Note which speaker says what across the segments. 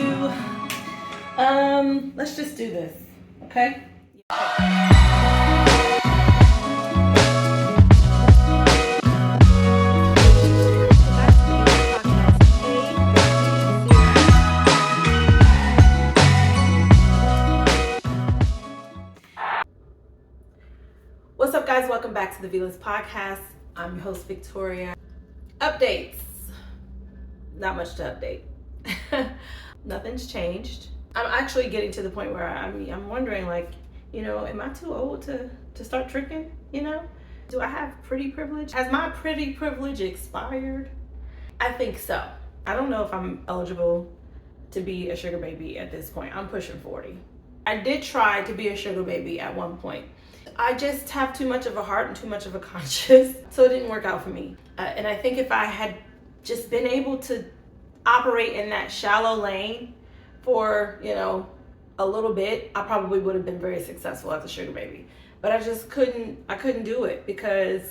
Speaker 1: to, let's just do this, okay? What's up, guys? Welcome back to the VL67 podcast. I'm your host, Victoria. Updates. Not much to update. Nothing's changed. I'm actually getting to the point where I'm wondering, like, am I too old to start tricking? Do I have pretty privilege? Has my pretty privilege expired? I think so. I don't know if I'm eligible to be a sugar baby at this point. I'm pushing 40. I did try to be a sugar baby at one point. I just have too much of a heart and too much of a conscience, so it didn't work out for me. And I think if I had just been able to operate in that shallow lane for, a little bit, I probably would have been very successful as a sugar baby. But I just couldn't do it because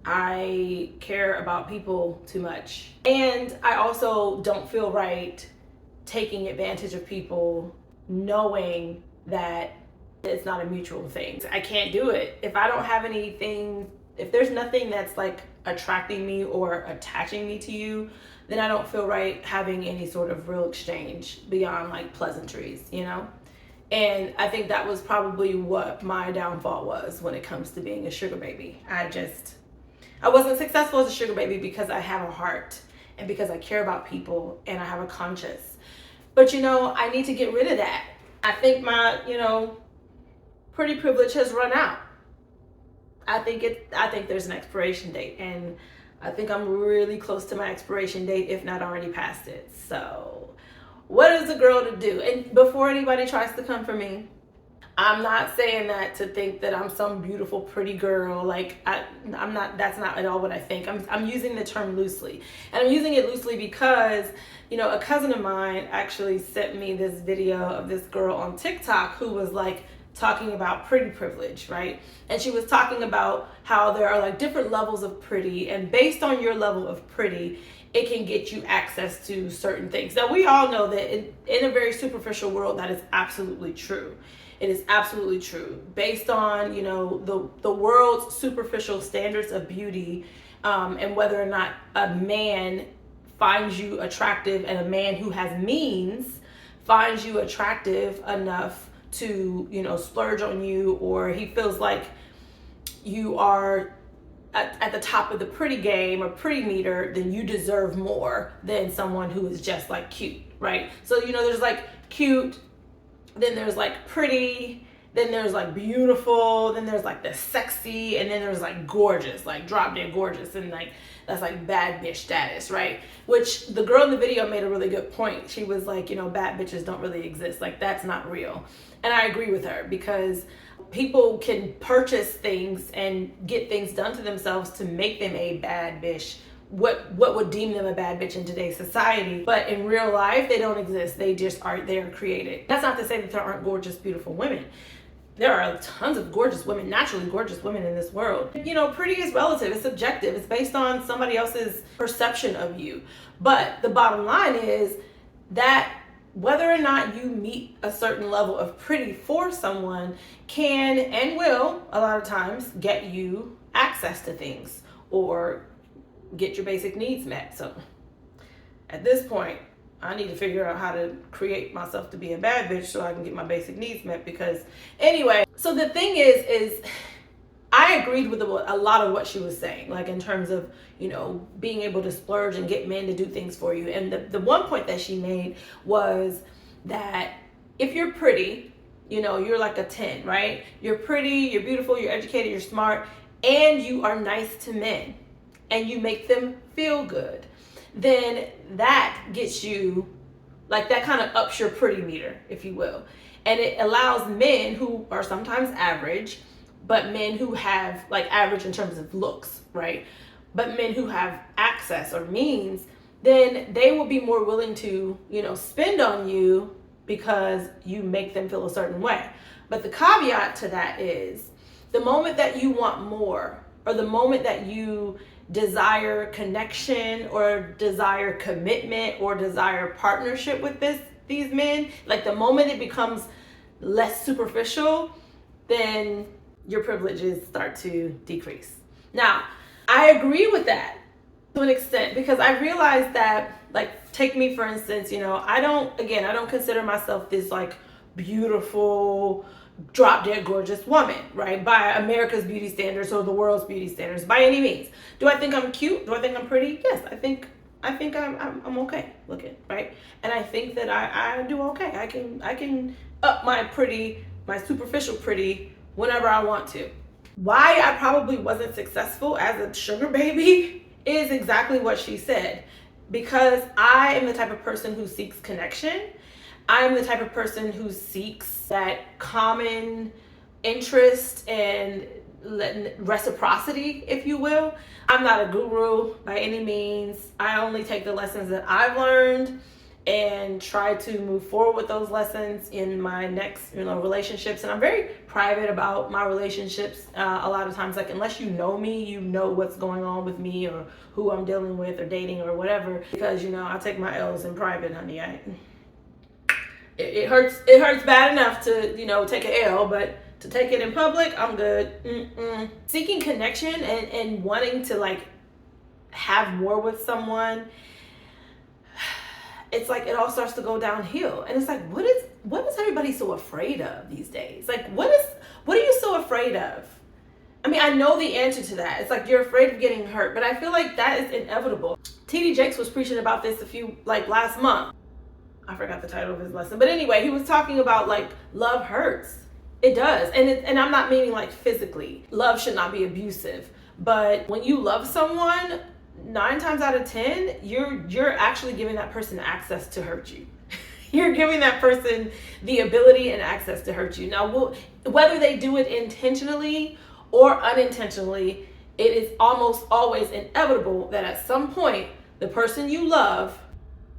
Speaker 1: I care about people too much. And I also don't feel right taking advantage of people knowing that it's not a mutual thing. I can't do it. If I don't have anything, if there's nothing that's like attracting me or attaching me to you, then I don't feel right having any sort of real exchange beyond like pleasantries, And I think that was probably what my downfall was when it comes to being a sugar baby. I wasn't successful as a sugar baby because I have a heart and because I care about people and I have a conscience. But I need to get rid of that. I think my, pretty privilege has run out. I think there's an expiration date, and I think I'm really close to my expiration date, if not already past it. So what is a girl to do? And before anybody tries to come for me, I'm not saying that to think that I'm some beautiful, pretty girl. Like I'm not, that's not at all what I think. I'm using the term loosely, and I'm using it loosely because, a cousin of mine actually sent me this video of this girl on TikTok who was like, talking about pretty privilege, right? And she was talking about how there are like different levels of pretty, and based on your level of pretty, it can get you access to certain things. Now, we all know that in a very superficial world, that is absolutely true. It is absolutely true. Based on, the world's superficial standards of beauty, and whether or not a man finds you attractive and a man who has means finds you attractive enough to splurge on you, or he feels like you are at the top of the pretty game or pretty meter, then you deserve more than someone who is just like cute, right? So there's like cute, then there's like pretty, then there's like beautiful, then there's like the sexy, and then there's like gorgeous, like drop dead gorgeous, and like that's like bad bitch status, right? Which the girl in the video made a really good point. She was like, bad bitches don't really exist. Like, that's not real. And I agree with her, because people can purchase things and get things done to themselves to make them a bad bitch, what would deem them a bad bitch in today's society. But in real life, they don't exist. They are created. That's not to say that there aren't gorgeous, beautiful women. There are tons of gorgeous women, naturally gorgeous women in this world. Pretty is relative, it's subjective. It's based on somebody else's perception of you. But the bottom line is that whether or not you meet a certain level of pretty for someone can and will, a lot of times, get you access to things or get your basic needs met. So at this point, I need to figure out how to create myself to be a bad bitch so I can get my basic needs met. Because anyway, so the thing is I agreed with a lot of what she was saying, like in terms of, being able to splurge and get men to do things for you. And the one point that she made was that if you're pretty, you're like a 10, right? You're pretty, you're beautiful, you're educated, you're smart, and you are nice to men, and you make them feel good, then that gets you, like, that kind of ups your pretty meter, if you will. And it allows men who are sometimes average, but men who have, like, average in terms of looks, right? But men who have access or means, then they will be more willing to, spend on you because you make them feel a certain way. But the caveat to that is the moment that you want more, or the moment that you desire connection or desire commitment or desire partnership with this these men, like the moment it becomes less superficial, then your privileges start to decrease. Now, I agree with that to an extent, because I realize that, like, take me for instance, I don't consider myself this like beautiful, drop dead gorgeous woman, right? By America's beauty standards or the world's beauty standards, by any means. Do I think I'm cute? Do I think I'm pretty? Yes, I think I'm okay looking, right? And I think that I do okay. I can up my superficial pretty whenever I want to. Why I probably wasn't successful as a sugar baby is exactly what she said. Because I am the type of person who seeks connection. I'm the type of person who seeks that common interest and reciprocity, if you will. I'm not a guru by any means. I only take the lessons that I've learned and try to move forward with those lessons in my next, relationships. And I'm very private about my relationships. A lot of times, like, unless you know me, you know what's going on with me or who I'm dealing with or dating or whatever. Because, I take my L's in private, honey. It hurts bad enough to, take an L, but to take it in public, I'm good. Seeking connection and wanting to, like, have more with someone, it's like it all starts to go downhill. And it's like, what is everybody so afraid of these days? Like, what are you so afraid of? I mean, I know the answer to that. It's like you're afraid of getting hurt, but I feel like that is inevitable. TD Jakes was preaching about this last month. I forgot the title of his lesson. But anyway, he was talking about, like, love hurts. It does. And I'm not meaning like physically. Love should not be abusive. But when you love someone, 9 times out of 10, you're actually giving that person access to hurt you. You're giving that person the ability and access to hurt you. Now, whether they do it intentionally or unintentionally, it is almost always inevitable that at some point, the person you love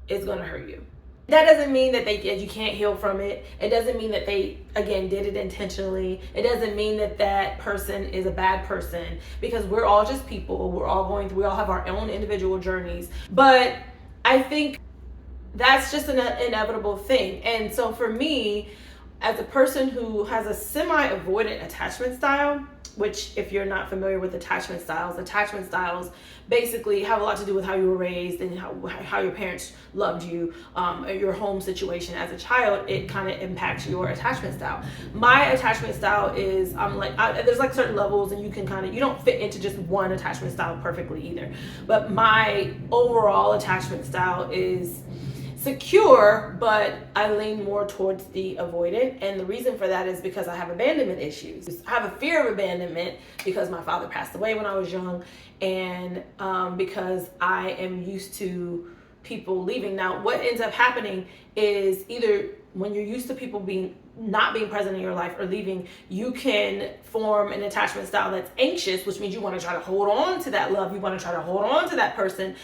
Speaker 1: is going to hurt you. That doesn't mean that you can't heal from it. It doesn't mean that they, again, did it intentionally. It doesn't mean that person is a bad person, because we're all just people. We all have our own individual journeys. But I think that's just an inevitable thing. And so for me, as a person who has a semi-avoidant attachment style, which, if you're not familiar with attachment styles basically have a lot to do with how you were raised and how your parents loved you, your home situation as a child. It kind of impacts your attachment style. My attachment style is, there's like certain levels, and you don't fit into just one attachment style perfectly either. But my overall attachment style is secure, but I lean more towards the avoidant. And the reason for that is because I have abandonment issues. I have a fear of abandonment because my father passed away when I was young, and because I am used to people leaving. Now, what ends up happening is, either when you're used to people not being present in your life or leaving, you can form an attachment style that's anxious, which means you want to try to hold on to that love. You want to try to hold on to that person.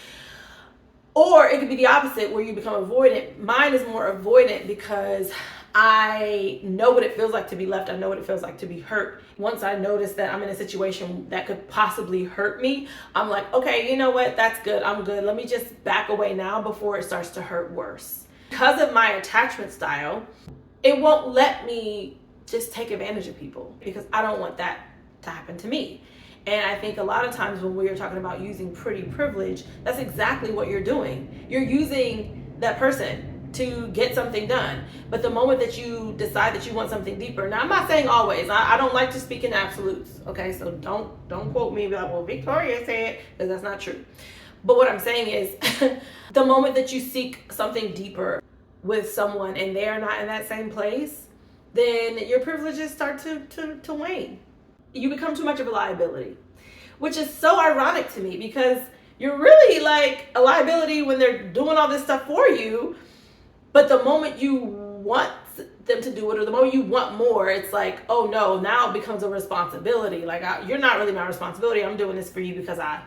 Speaker 1: Or it could be the opposite, where you become avoidant. Mine is more avoidant because I know what it feels like to be left. I know what it feels like to be hurt. Once I notice that I'm in a situation that could possibly hurt me, I'm like, okay, you know what? That's good. I'm good. Let me just back away now before it starts to hurt worse. Because of my attachment style, it won't let me just take advantage of people, because I don't want that to happen to me. And I think a lot of times when we are talking about using pretty privilege, that's exactly what you're doing. You're using that person to get something done. But the moment that you decide that you want something deeper, now I'm not saying always. I don't like to speak in absolutes, okay? So don't quote me like, well, Victoria said, because that's not true. But what I'm saying is, the moment that you seek something deeper with someone and they are not in that same place, then your privileges start to wane. You become too much of a liability, which is so ironic to me, because you're really like a liability when they're doing all this stuff for you. But the moment you want them to do it, or the moment you want more, it's like, oh no, now it becomes a responsibility. Like, you're not really my responsibility. I'm doing this for you because I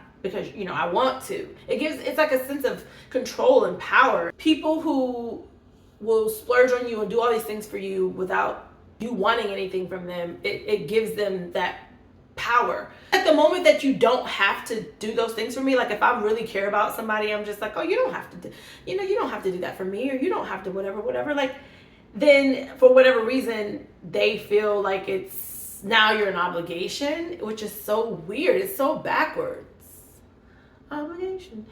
Speaker 1: want to. It's like a sense of control and power. People who will splurge on you and do all these things for you without you wanting anything from them, it gives them that power. At the moment that you don't have to do those things for me, like if I really care about somebody, I'm just like, oh, you don't have to do, you don't have to do that for me, or you don't have to whatever. Like, then for whatever reason, they feel like it's now you're an obligation, which is so weird. It's so backwards. Obligation.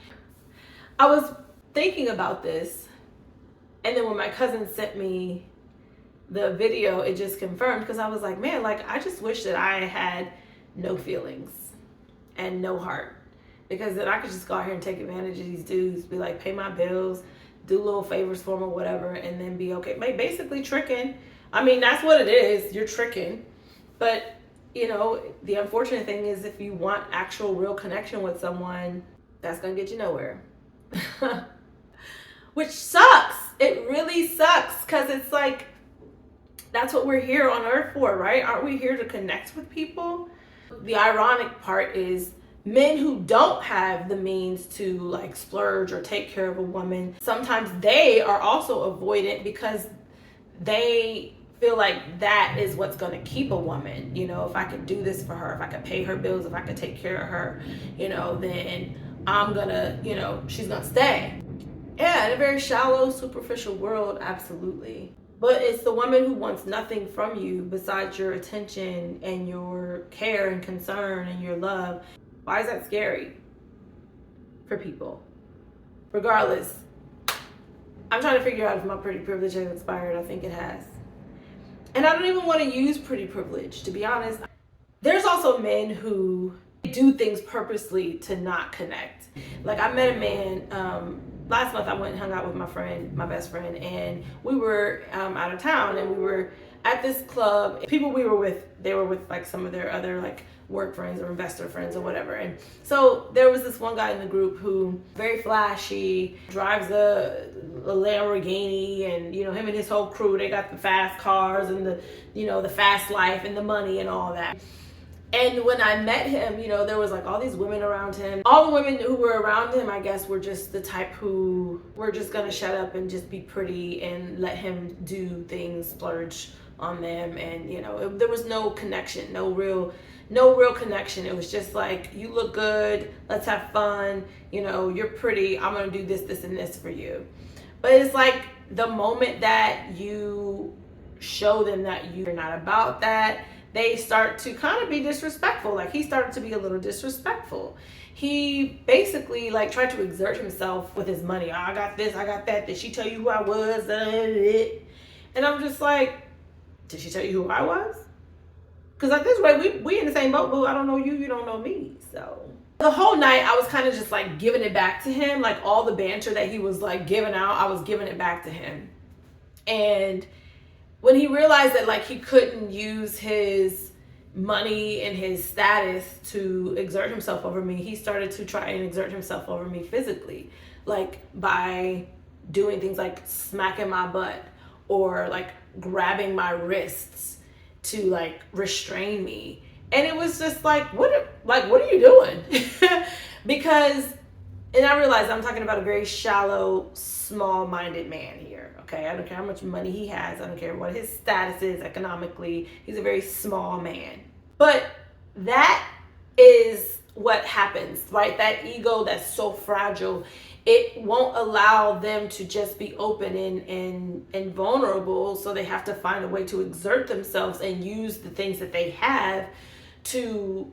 Speaker 1: I was thinking about this, and then when my cousin sent me the video, it just confirmed, because I was like, man, like I just wish that I had no feelings and no heart, because then I could just go out here and take advantage of these dudes, be like, pay my bills, do little favors for them or whatever, and then be okay. Basically tricking. I mean, that's what it is. You're tricking. But, the unfortunate thing is, if you want actual real connection with someone, that's going to get you nowhere. Which sucks. It really sucks, because it's like, that's what we're here on earth for, right? Aren't we here to connect with people? The ironic part is, men who don't have the means to like splurge or take care of a woman, sometimes they are also avoidant, because they feel like that is what's going to keep a woman. If I could do this for her, if I could pay her bills, if I could take care of her, then I'm gonna, she's gonna stay. Yeah, in a very shallow, superficial world, absolutely. But it's the woman who wants nothing from you besides your attention and your care and concern and your love. Why is that scary for people? Regardless, I'm trying to figure out if my pretty privilege has expired. I think it has. And I don't even want to use pretty privilege, to be honest. There's also men who do things purposely to not connect. Like, I met a man, last month I went and hung out with my best friend, and we were out of town, and we were at this club. People we were with, they were with like some of their other like work friends or investor friends or whatever. And so there was this one guy in the group who very flashy, drives a Lamborghini, and him and his whole crew, they got the fast cars and the fast life and the money and all that. And when I met him, there was like all these women around him. All the women who were around him, I guess, were just the type who were just gonna shut up and just be pretty and let him do things, splurge on them. And there was no connection, no real connection. It was just like, you look good, let's have fun, you're pretty, I'm gonna do this and this for you. But it's like, the moment that you show them that you're not about that, they start to kind of be disrespectful. Like, he started to be a little disrespectful. He basically like tried to exert himself with his money. Oh, I got this, I got that. Did she tell you who I was? And I'm just like, did she tell you who I was? Because at this rate, we in the same boat, boo. I don't know you, you don't know me. So the whole night I was kind of just like giving it back to him. Like, all the banter that he was like giving out, I was giving it back to him. And when he realized that like he couldn't use his money and his status to exert himself over me, he started to try and exert himself over me physically, like by doing things like smacking my butt or like grabbing my wrists to like restrain me. And it was just like, what are you doing? Because, and I realized I'm talking about a very shallow, small-minded man here. Okay, I don't care how much money he has. I don't care what his status is economically. He's a very small man. But that is what happens, right? That ego that's so fragile, it won't allow them to just be open and vulnerable. So they have to find a way to exert themselves and use the things that they have to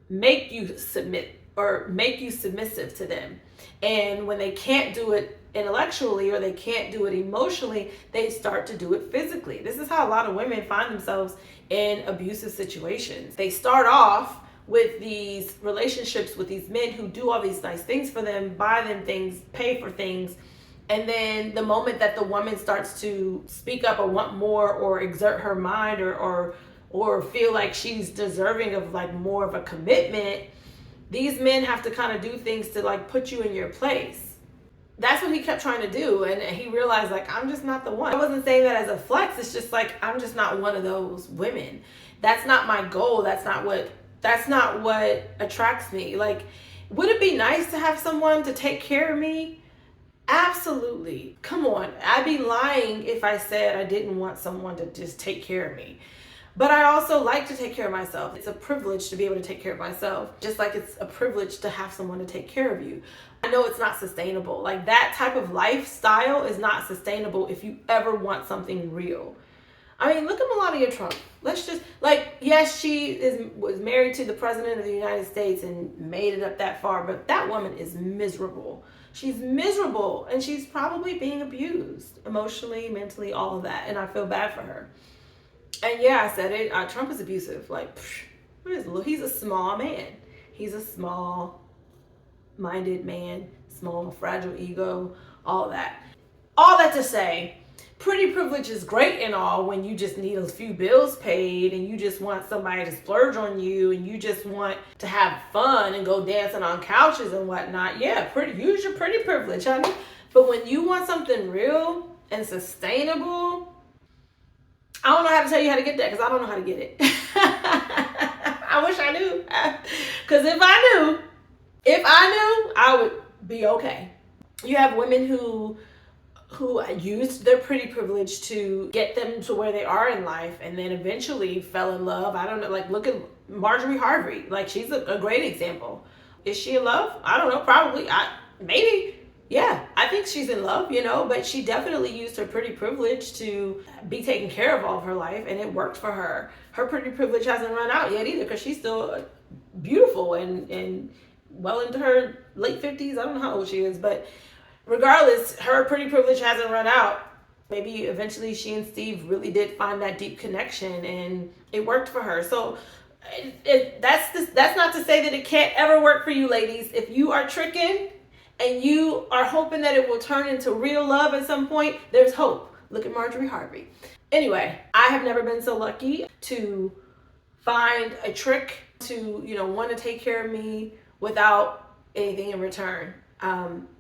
Speaker 1: make you submit or make you submissive to them. And when they can't do it intellectually or they can't do it emotionally, they start to do it physically. This is how a lot of women find themselves in abusive situations. They start off with these relationships with these men who do all these nice things for them, buy them things, pay for things. And then the moment that the woman starts to speak up or want more or exert her mind or feel like she's deserving of like more of a commitment, these men have to kind of do things to like put you in your place. That's what he kept trying to do. And he realized like, I'm just not the one. I wasn't saying that as a flex. It's just like, I'm just not one of those women. That's not my goal. That's not what attracts me. Like, would it be nice to have someone to take care of me? Absolutely. Come on. I'd be lying if I said I didn't want someone to just take care of me. But I also like to take care of myself. It's a privilege to be able to take care of myself, just like it's a privilege to have someone to take care of you. I know it's not sustainable. Like, that type of lifestyle is not sustainable if you ever want something real. I mean, look at Melania Trump. Let's just, like, yes, was married to the president of the United States and made it up that far, but that woman is miserable. She's miserable, and she's probably being abused emotionally, mentally, all of that, and I feel bad for her. And yeah, I said it. Trump is abusive. Like, he's a small man. He's a small-minded man, small, fragile ego, all that. All that to say, pretty privilege is great and all when you just need a few bills paid and you just want somebody to splurge on you and you just want to have fun and go dancing on couches and whatnot. Yeah, use your pretty privilege, honey. But when you want something real and sustainable, I don't know how to tell you how to get that because I don't know how to get it. I wish I knew. Because if I knew, I would be okay. You have women who used their pretty privilege to get them to where they are in life and then eventually fell in love. I don't know, like, look at Marjorie Harvey. Like, she's a great example. Is she in love? I don't know, probably. Maybe. Yeah, I think she's in love, but she definitely used her pretty privilege to be taken care of all of her life, and it worked for her. Her pretty privilege hasn't run out yet either, because she's still beautiful and well into her late 50s. I don't know how old she is, but regardless, her pretty privilege hasn't run out. Maybe eventually she and Steve really did find that deep connection, and it worked for her. So that's not to say that it can't ever work for you, ladies. If you are tricking and you are hoping that it will turn into real love at some point, there's hope. Look at Marjorie Harvey. Anyway, I have never been so lucky to find a trick to, want to take care of me without anything in return.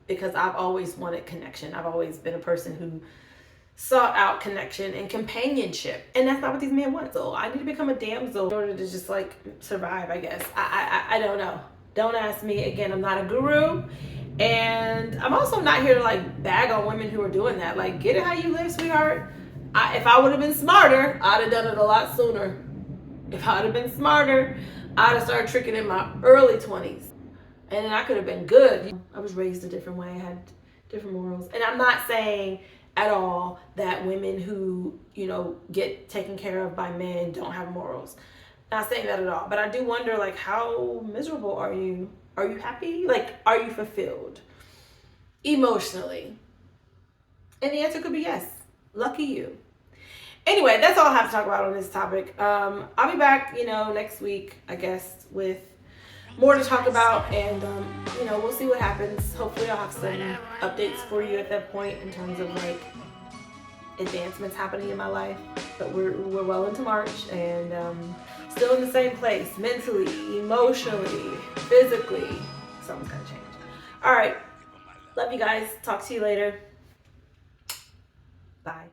Speaker 1: Because I've always wanted connection. I've always been a person who sought out connection and companionship. And that's not what these men want. So I need to become a damsel in order to just, like, survive, I guess. I don't know. Don't ask me. Again, I'm not a guru. And I'm also not here to, like, bag on women who are doing that. Like, get it how you live, sweetheart. If I would have been smarter, I'd have done it a lot sooner. If I'd have been smarter, I'd have started tricking in my early 20s. And then I could have been good. I was raised a different way. I had different morals. And I'm not saying at all that women who, get taken care of by men don't have morals. Not saying that at all. But I do wonder, like, how miserable are you? Are you happy? Like, are you fulfilled emotionally? And the answer could be yes. Lucky you. Anyway, that's all I have to talk about on this topic. I'll be back, next week, I guess, with more to talk about, and we'll see what happens. Hopefully I'll have some updates for you at that point in terms of, like, advancements happening in my life. But we're well into March, and still in the same place, mentally, emotionally, physically. Something's gonna change. All right, love you guys. Talk to you later. Bye.